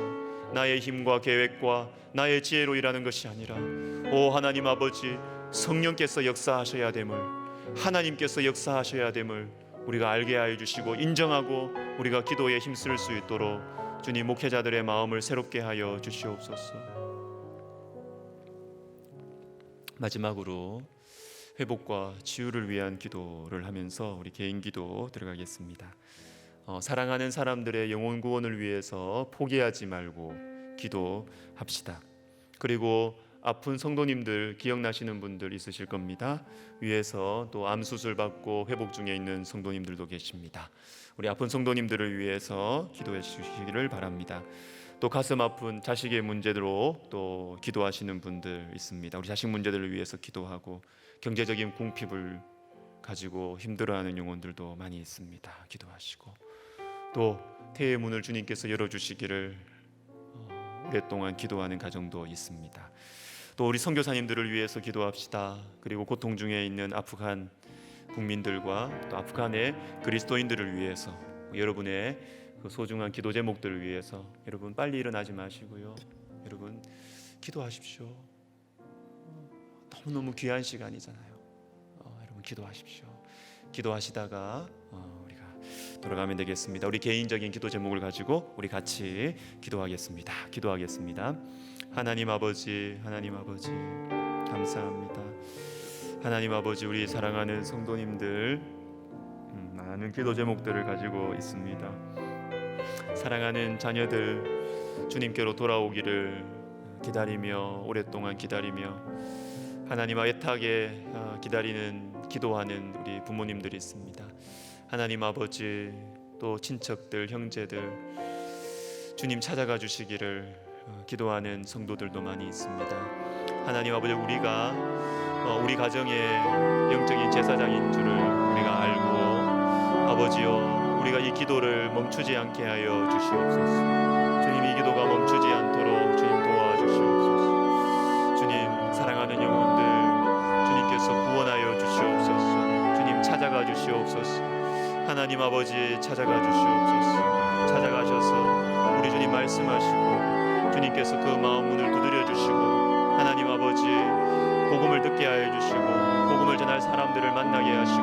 나의 힘과 계획과 나의 지혜로 일하는 것이 아니라 오 하나님 아버지, 성령께서 역사하셔야 됨을, 하나님께서 역사하셔야 됨을 우리가 알게 하여 주시고 인정하고 우리가 기도에 힘쓸 수 있도록 주님, 목회자들의 마음을 새롭게 하여 주시옵소서. 마지막으로 회복과 치유를 위한 기도를 하면서 우리 개인 기도 들어가겠습니다. 사랑하는 사람들의 영혼 구원을 위해서 포기하지 말고 기도합시다. 그리고 아픈 성도님들 기억나시는 분들 있으실 겁니다. 위에서 또 암 수술 받고 회복 중에 있는 성도님들도 계십니다. 우리 아픈 성도님들을 위해서 기도해 주시기를 바랍니다. 또 가슴 아픈 자식의 문제로 또 기도하시는 분들 있습니다. 우리 자식 문제들을 위해서 기도하고 경제적인 궁핍을 가지고 힘들어하는 영혼들도 많이 있습니다. 기도하시고 또 태의 문을 주님께서 열어주시기를 오랫동안 기도하는 가정도 있습니다. 또 우리 선교사님들을 위해서 기도합시다. 그리고 고통 중에 있는 아프간 국민들과 또 아프간의 그리스도인들을 위해서 여러분의 그 소중한 기도 제목들을 위해서 여러분 빨리 일어나지 마시고요. 여러분 기도하십시오. 너무너무 귀한 시간이잖아요. 여러분 기도하십시오. 기도하시다가 우리가 돌아가면 되겠습니다. 우리 개인적인 기도 제목을 가지고 우리 같이 기도하겠습니다. 하나님 아버지, 하나님 아버지, 감사합니다. 하나님 아버지, 우리 사랑하는 성도님들 많은 기도 제목들을 가지고 있습니다. 사랑하는 자녀들 주님께로 돌아오기를 기다리며 오랫동안 기다리며 하나님 애타게 기다리는 기도하는 우리 부모님들이 있습니다. 하나님 아버지, 또 친척들, 형제들 주님 찾아가 주시기를 기도하는 성도들도 많이 있습니다. 하나님 아버지, 우리가 우리 가정의 영적인 제사장인 줄을 우리가 알고 아버지여, 우리가 이 기도를 멈추지 않게 하여 주시옵소서. 주님, 이 기도가 멈추지 않도록 주님 도와주시옵소서. 주님, 사랑하는 영혼들 주님께서 구원하여 주시옵소서. 주님, 찾아가 주시옵소서. 하나님 아버지, 찾아가 주시옵소서. 찾아가셔서 우리 주님 말씀하시고 주님께서 그 마음 문을 두드려 주시고 하나님 아버지, 복음을 듣게 하여 주시고 복음을 전할 사람들을 만나게 하시고